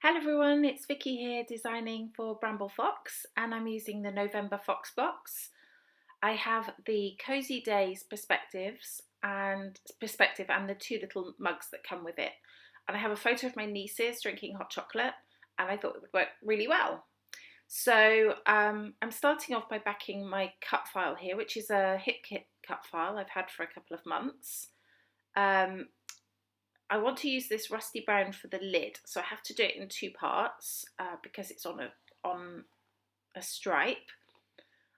Hello everyone, it's Vicki here designing for Bramble Fox and I'm using the November FoxBox. I have the Cozy Days perspective and the two little mugs that come with it. And I have a photo of my nieces drinking hot chocolate and I thought it would work really well. So I'm starting off by backing my cut file here, which is a hip kit cut file I've had for a couple of months. I want to use this rusty brown for the lid, so I have to do it in two parts because it's on a stripe.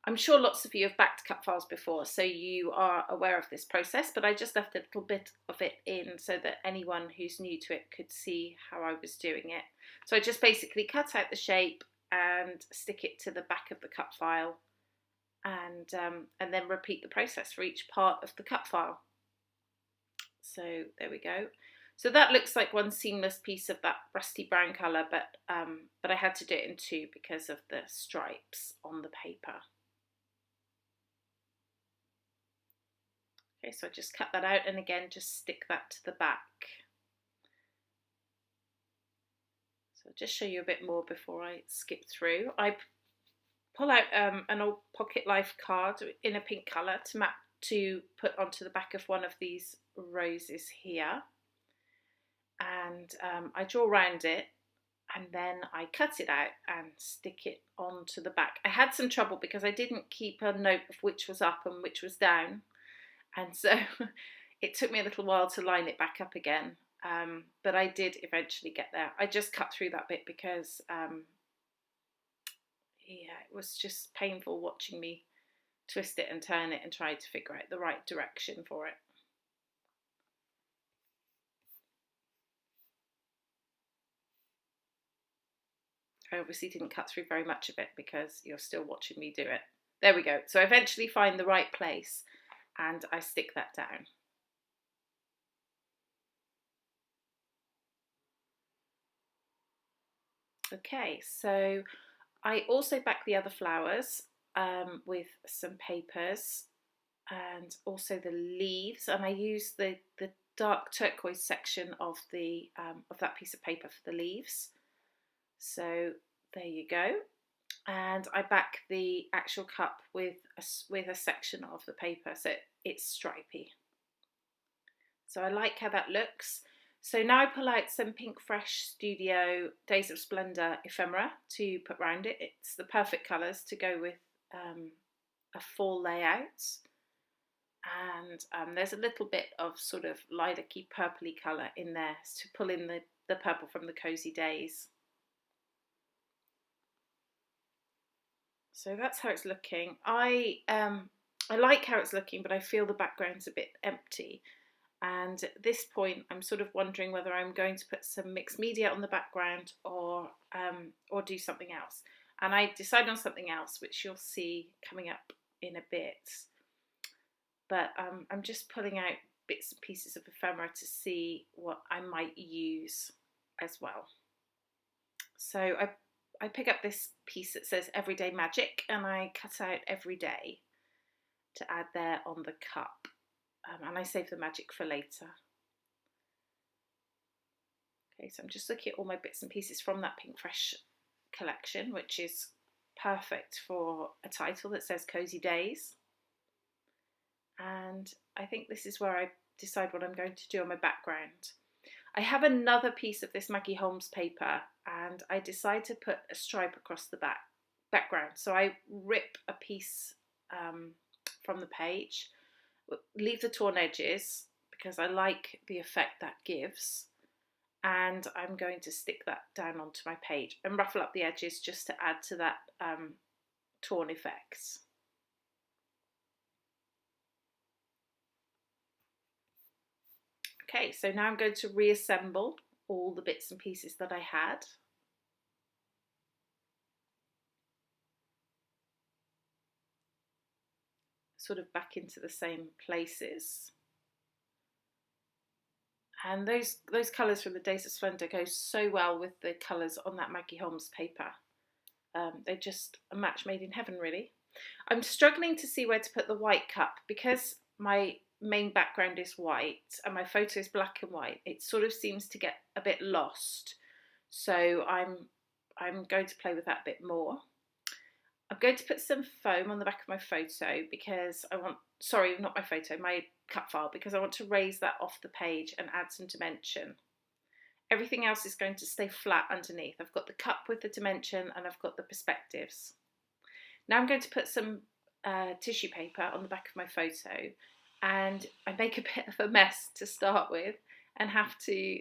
I'm sure lots of you have backed cut files before, so you are aware of this process, but I just left a little bit of it in so that anyone who's new to it could see how I was doing it. So I just basically cut out the shape and stick it to the back of the cut file and then repeat the process for each part of the cut file. So there we go. So that looks like one seamless piece of that rusty brown colour, but I had to do it in two because of the stripes on the paper. Okay, so I just cut that out and again just stick that to the back. So I'll just show you a bit more before I skip through. I pull out an old Pocket Life card in a pink colour to put onto the back of one of these roses here. And I draw around it and then I cut it out and stick it onto the back. I had some trouble because I didn't keep a note of which was up and which was down, and so it took me a little while to line it back up again, but I did eventually get there. I just cut through that bit because yeah, it was just painful watching me twist it and turn it and try to figure out the right direction for it. I obviously didn't cut through very much of it because you're still watching me do it. There we go. So I eventually find the right place and I stick that down. Okay, so I also back the other flowers with some papers and also the leaves, and I use the dark turquoise section of that piece of paper for the leaves. So there you go, and I back the actual cup with a section of the paper so it's stripy. So I like how that looks. So now I pull out some Pink Fresh Studio Days of Splendor ephemera to put around it. It's the perfect colours to go with a fall layout. And there's a little bit of sort of lilac-y purpley colour in there to pull in the purple from the Cozy Days. So that's how it's looking. I like how it's looking, but I feel the background's a bit empty. And at this point, I'm sort of wondering whether I'm going to put some mixed media on the background or do something else. And I decided on something else, which you'll see coming up in a bit. But I'm just pulling out bits and pieces of ephemera to see what I might use as well. So I pick up this piece that says Everyday Magic and I cut out every day to add there on the cup, and I save the magic for later. Okay, so I'm just looking at all my bits and pieces from that Pink Fresh collection, which is perfect for a title that says Cozy Days. And I think this is where I decide what I'm going to do on my background. I have another piece of this Maggie Holmes paper and I decide to put a stripe across the background. So I rip a piece from the page, leave the torn edges because I like the effect that gives, and I'm going to stick that down onto my page and ruffle up the edges just to add to that torn effects. Okay, so now I'm going to reassemble all the bits and pieces that I had. Sort of back into the same places. And those colours from the Days of Splendor go so well with the colours on that Maggie Holmes paper. They're just a match made in heaven, really. I'm struggling to see where to put the white cup because my main background is white and my photo is black and white. It sort of seems to get a bit lost. So I'm going to play with that a bit more. I'm going to put some foam on the back of my photo because I want, sorry, not my photo, my cut file, because I want to raise that off the page and add some dimension. Everything else is going to stay flat underneath. I've got the cup with the dimension and I've got the perspectives. Now I'm going to put some tissue paper on the back of my photo, and I make a bit of a mess to start with and have to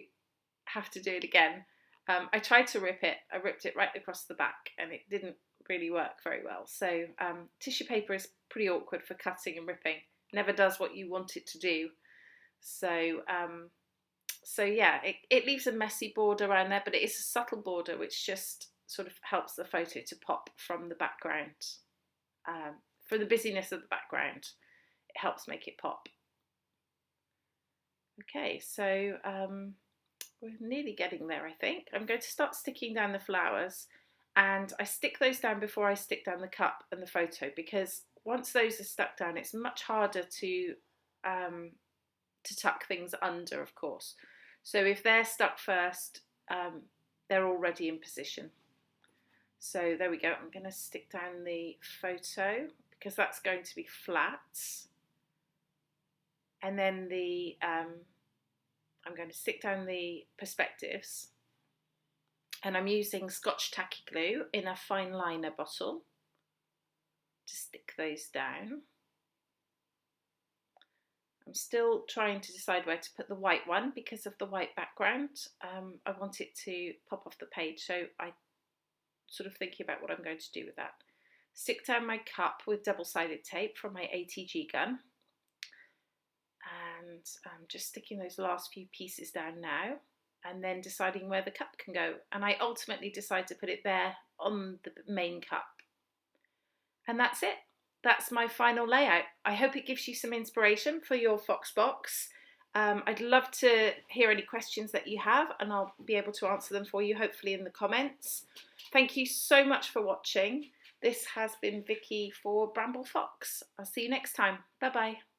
do it again. I tried to rip it. I ripped it right across the back and it didn't really work very well. So tissue paper is pretty awkward for cutting and ripping. Never does what you want it to do. So yeah, it leaves a messy border around there, but it is a subtle border which just sort of helps the photo to pop from the background. For the busyness of the background, it helps make it pop. Okay, so we're nearly getting there, I think. I'm going to start sticking down the flowers, and I stick those down before I stick down the cup and the photo, because once those are stuck down, it's much harder to tuck things under, of course. So if they're stuck first, they're already in position. So there we go. I'm going to stick down the photo because that's going to be flat. And then I'm going to stick down the perspectives. And I'm using Scotch tacky glue in a fine liner bottle to stick those down. I'm still trying to decide where to put the white one because of the white background. I want it to pop off the page, so I'm sort of thinking about what I'm going to do with that. Stick down my cup with double-sided tape from my ATG gun. And I'm just sticking those last few pieces down now, and then deciding where the cup can go. And I ultimately decide to put it there on the main cup. And that's it. That's my final layout. I hope it gives you some inspiration for your FoxBox. I'd love to hear any questions that you have, and I'll be able to answer them for you, hopefully in the comments. Thank you so much for watching. This has been Vicky for Bramble Fox. I'll see you next time. Bye bye.